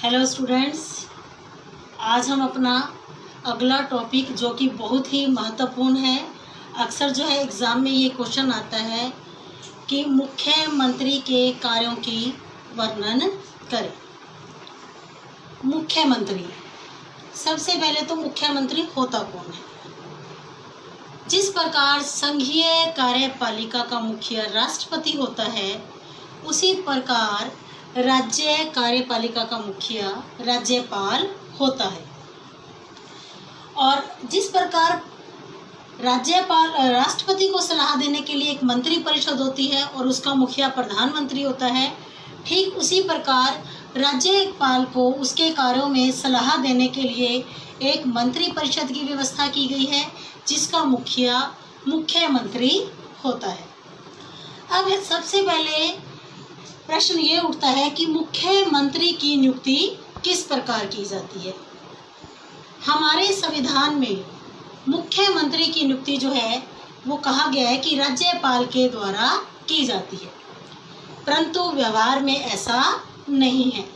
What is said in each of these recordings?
Hello students, आज हम अपना अगला टॉपिक जो कि बहुत ही महत्वपूर्ण है, अक्सर जो है एग्ज़ाम में ये क्वेश्चन आता है कि मुख्यमंत्री के कार्यों की वर्णन करें। मुख्यमंत्री, सबसे पहले तो मुख्यमंत्री होता कौन है? जिस प्रकार संघीय कार्यपालिका का मुखिया राष्ट्रपति होता है, उसी प्रकार राज्य कार्यपालिका का मुखिया राज्यपाल होता है। और जिस प्रकार राष्ट्रपति को सलाह देने के लिए एक मंत्री परिषद होती है और उसका मुखिया प्रधानमंत्री होता है, ठीक उसी प्रकार राज्यपाल को उसके कार्यों में सलाह देने के लिए एक मंत्री परिषद की व्यवस्था की गई है, जिसका मुखिया मुख्यमंत्री होता है। अब सबसे पहले प्रश्न ये उठता है कि मुख्यमंत्री की नियुक्ति किस प्रकार की जाती है? हमारे संविधान में मुख्यमंत्री की नियुक्ति जो है वो कहा गया है कि राज्यपाल के द्वारा की जाती है, परंतु व्यवहार में ऐसा नहीं है।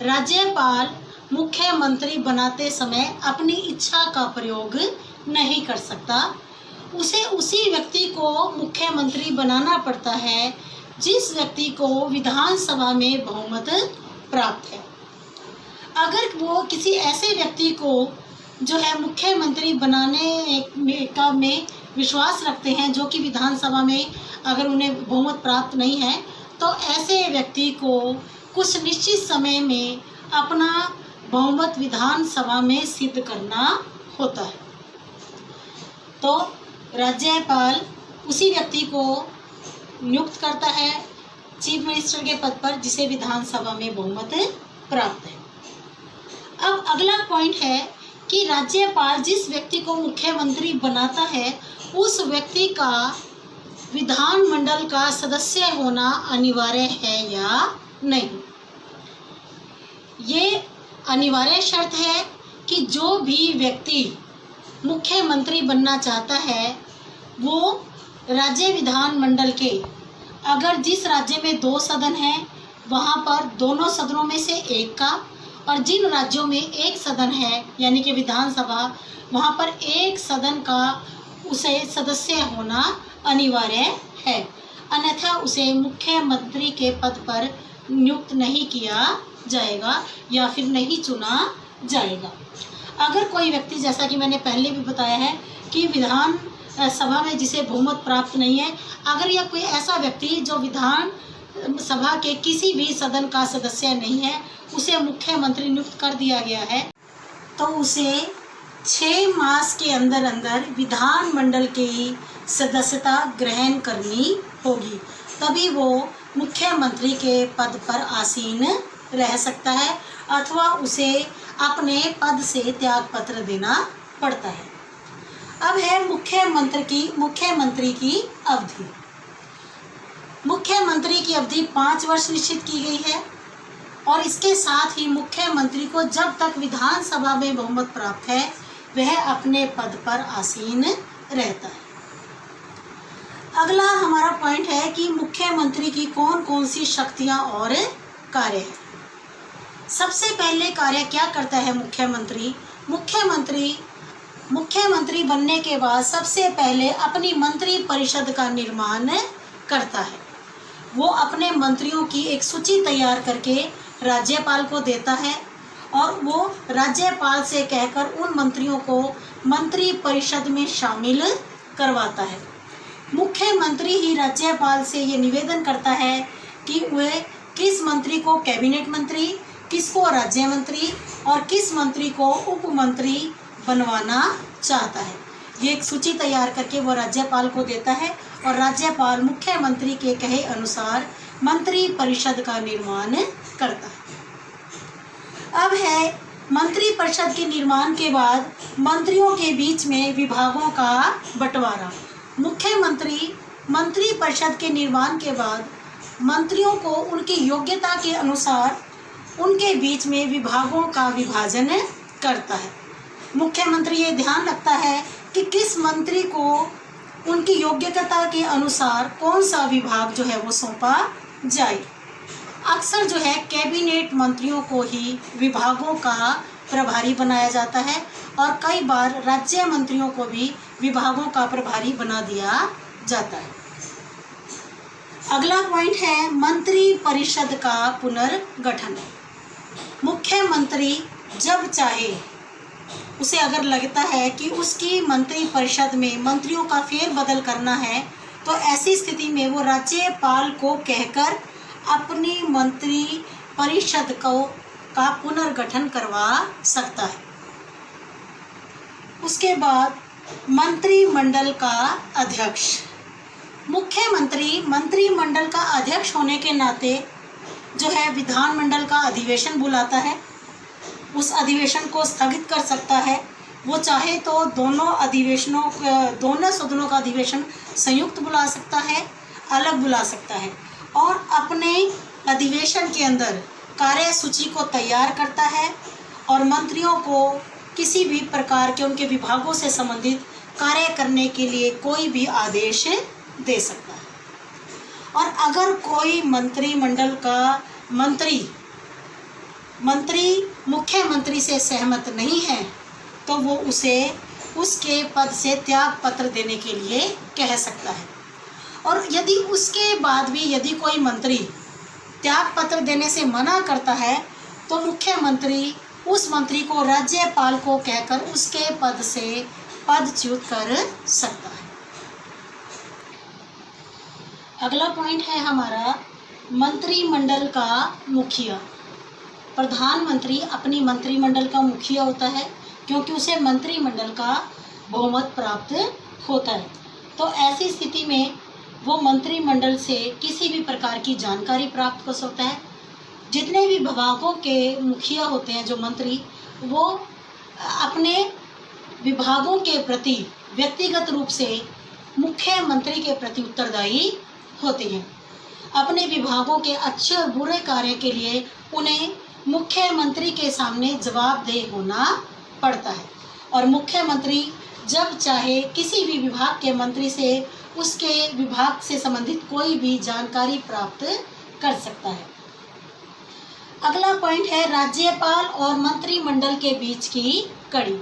राज्यपाल मुख्यमंत्री बनाते समय अपनी इच्छा का प्रयोग नहीं कर सकता। उसे उसी व्यक्ति को मुख्यमंत्री बनाना पड़ता है जिस व्यक्ति को विधानसभा में बहुमत प्राप्त है। अगर वो किसी ऐसे व्यक्ति को जो है मुख्यमंत्री बनाने में विश्वास रखते हैं, जो कि विधानसभा में अगर उन्हें बहुमत प्राप्त नहीं है, तो ऐसे व्यक्ति को कुछ निश्चित समय में अपना बहुमत विधानसभा में सिद्ध करना होता है। तो राज्यपाल उसी व्यक्ति को नियुक्त करता है चीफ मिनिस्टर के पद पर जिसे विधानसभा में बहुमत प्राप्त है। अब अगला पॉइंट है कि राज्यपाल जिस व्यक्ति को मुख्यमंत्री बनाता है, उस व्यक्ति का विधानमंडल का सदस्य होना अनिवार्य है या नहीं। ये अनिवार्य शर्त है कि जो भी व्यक्ति मुख्यमंत्री बनना चाहता है, वो राज्य विधानमंडल के, अगर जिस राज्य में 2 सदन हैं, वहाँ पर दोनों सदनों में से एक का, और जिन राज्यों में 1 सदन है यानी कि विधानसभा, वहाँ पर 1 सदन का उसे सदस्य होना अनिवार्य है, अन्यथा उसे मुख्यमंत्री के पद पर नियुक्त नहीं किया जाएगा या फिर नहीं चुना जाएगा। अगर कोई व्यक्ति, जैसा कि मैंने पहले भी बताया है कि विधान सभा में जिसे बहुमत प्राप्त नहीं है, अगर यह कोई ऐसा व्यक्ति जो विधान सभा के किसी भी सदन का सदस्य नहीं है, उसे मुख्यमंत्री नियुक्त कर दिया गया है, तो उसे 6 मास के अंदर अंदर विधानमंडल की सदस्यता ग्रहण करनी होगी, तभी वो मुख्यमंत्री के पद पर आसीन रह सकता है, अथवा उसे अपने पद से त्यागपत्र देना पड़ता है। अब है मुख्यमंत्री की अवधि। मुख्यमंत्री की अवधि 5 वर्ष निश्चित की गई है, और इसके साथ ही मुख्यमंत्री को जब तक विधानसभा में बहुमत प्राप्त है, वह अपने पद पर आसीन रहता है। अगला हमारा पॉइंट है कि मुख्यमंत्री की कौन कौन सी शक्तियां और कार्य हैं। सबसे पहले कार्य क्या करता है मुख्यमंत्री? मुख्यमंत्री बनने के बाद सबसे पहले अपनी मंत्री परिषद का निर्माण करता है। वो अपने मंत्रियों की एक सूची तैयार करके राज्यपाल को देता है, और वो राज्यपाल से कहकर उन मंत्रियों को मंत्री परिषद में शामिल करवाता है। मुख्यमंत्री ही राज्यपाल से ये निवेदन करता है कि वह किस मंत्री को कैबिनेट मंत्री, किसको राज्य मंत्री और किस मंत्री को उप मंत्री बनवाना चाहता है। ये एक सूची तैयार करके वो राज्यपाल को देता है, और राज्यपाल मुख्यमंत्री के कहे अनुसार मंत्री परिषद का निर्माण करता है। अब है मंत्री परिषद के निर्माण के बाद मंत्रियों के बीच में विभागों का बंटवारा। मुख्यमंत्री मंत्री परिषद के निर्माण के बाद मंत्रियों को उनकी योग्यता के अनुसार उनके बीच में विभागों का विभाजन करता है। मुख्यमंत्री ये ध्यान रखता है कि किस मंत्री को उनकी योग्यता के अनुसार कौन सा विभाग जो है वो सौंपा जाए। अक्सर जो है कैबिनेट मंत्रियों को ही विभागों का प्रभारी बनाया जाता है और कई बार राज्य मंत्रियों को भी विभागों का प्रभारी बना दिया जाता है। अगला पॉइंट है मंत्री परिषद का पुनर्गठन। मुख्यमंत्री जब चाहे, उसे अगर लगता है कि उसकी मंत्री परिषद में मंत्रियों का फेरबदल करना है, तो ऐसी स्थिति में वो राज्यपाल को कहकर अपनी मंत्री परिषद का पुनर्गठन करवा सकता है। उसके बाद मंत्रिमंडल का अध्यक्ष। मुख्यमंत्री मंत्रिमंडल का अध्यक्ष होने के नाते जो है विधानमंडल का अधिवेशन बुलाता है, उस अधिवेशन को स्थगित कर सकता है। वो चाहे तो दोनों सदनों का अधिवेशन संयुक्त बुला सकता है, अलग बुला सकता है और अपने अधिवेशन के अंदर कार्यसूची को तैयार करता है और मंत्रियों को किसी भी प्रकार के उनके विभागों से संबंधित कार्य करने के लिए कोई भी आदेश दे सकता है। और अगर कोई मंत्रिमंडल का मंत्री मुख्यमंत्री से सहमत नहीं है तो वो उसे उसके पद से त्याग पत्र देने के लिए कह सकता है। और यदि उसके बाद भी यदि कोई मंत्री त्याग पत्र देने से मना करता है तो मुख्यमंत्री उस मंत्री को राज्यपाल को कहकर उसके पद से पदच्युत कर सकता है। अगला पॉइंट है हमारा मंत्रिमंडल का मुखिया। प्रधानमंत्री अपनी मंत्रिमंडल का मुखिया होता है क्योंकि उसे मंत्रिमंडल का बहुमत प्राप्त होता है। तो ऐसी स्थिति में वो मंत्रिमंडल से किसी भी प्रकार की जानकारी प्राप्त कर सकता है। जितने भी विभागों के मुखिया होते हैं जो मंत्री, वो अपने विभागों के प्रति व्यक्तिगत रूप से मुख्यमंत्री के प्रति उत्तरदायी होते हैं। अपने विभागों के अच्छे और बुरे कार्य के लिए उन्हें मुख्यमंत्री के सामने जवाबदेह होना पड़ता है और मुख्यमंत्री जब चाहे किसी भी विभाग के मंत्री से उसके विभाग से संबंधित कोई भी जानकारी प्राप्त कर सकता है। अगला पॉइंट है राज्यपाल और मंत्रिमंडल के बीच की कड़ी।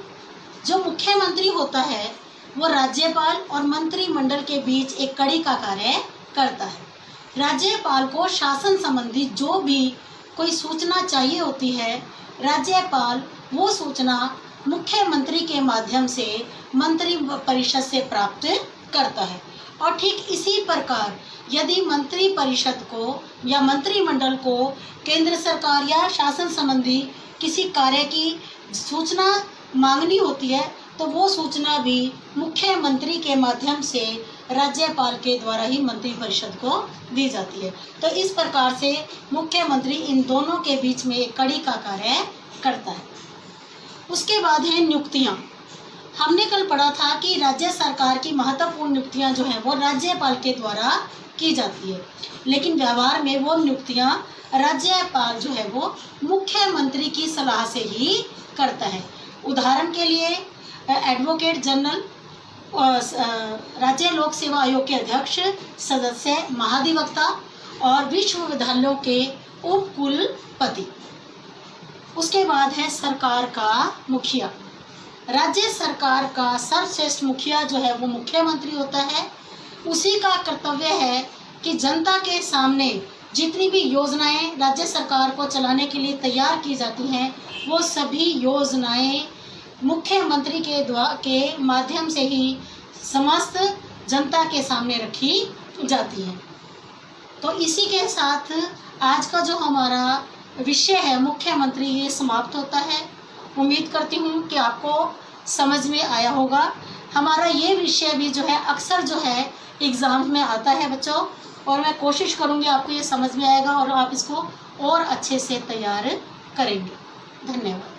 जो मुख्यमंत्री होता है वो राज्यपाल और मंत्रिमंडल के बीच एक कड़ी का कार्य करता है। राज्यपाल को शासन संबंधी जो भी कोई सूचना चाहिए होती है, राज्यपाल वो सूचना मुख्यमंत्री के माध्यम से मंत्री परिषद से प्राप्त करता है। और ठीक इसी प्रकार यदि मंत्री परिषद को या मंत्रिमंडल को केंद्र सरकार या शासन संबंधी किसी कार्य की सूचना मांगनी होती है तो वो सूचना भी मुख्यमंत्री के माध्यम से राज्यपाल के द्वारा ही मंत्री परिषद को दी जाती है। तो इस प्रकार से मुख्यमंत्री इन दोनों के बीच में एक कड़ी का कार्य करता है। उसके बाद है नियुक्तियाँ। हमने कल पढ़ा था कि राज्य सरकार की महत्वपूर्ण नियुक्तियाँ जो हैं वो राज्यपाल के द्वारा की जाती है, लेकिन व्यवहार में वो नियुक्तियाँ राज्यपाल जो है वो मुख्यमंत्री की सलाह से ही करता है। उदाहरण के लिए एडवोकेट जनरल, राज्य लोक सेवा आयोग के अध्यक्ष, सदस्य, महाधिवक्ता और विश्वविद्यालयों के उप कुलपति। उसके बाद है सरकार का मुखिया। राज्य सरकार का सर्वश्रेष्ठ मुखिया जो है वो मुख्यमंत्री होता है। उसी का कर्तव्य है कि जनता के सामने जितनी भी योजनाएं राज्य सरकार को चलाने के लिए तैयार की जाती हैं वो सभी योजनाएं मुख्यमंत्री के माध्यम से ही समस्त जनता के सामने रखी जाती हैं। तो इसी के साथ आज का जो हमारा विषय है मुख्यमंत्री, ये समाप्त होता है। उम्मीद करती हूँ कि आपको समझ में आया होगा। हमारा ये विषय भी जो है अक्सर जो है एग्ज़ाम में आता है बच्चों, और मैं कोशिश करूँगी आपको ये समझ में आएगा और आप इसको और अच्छे से तैयार करेंगे। धन्यवाद।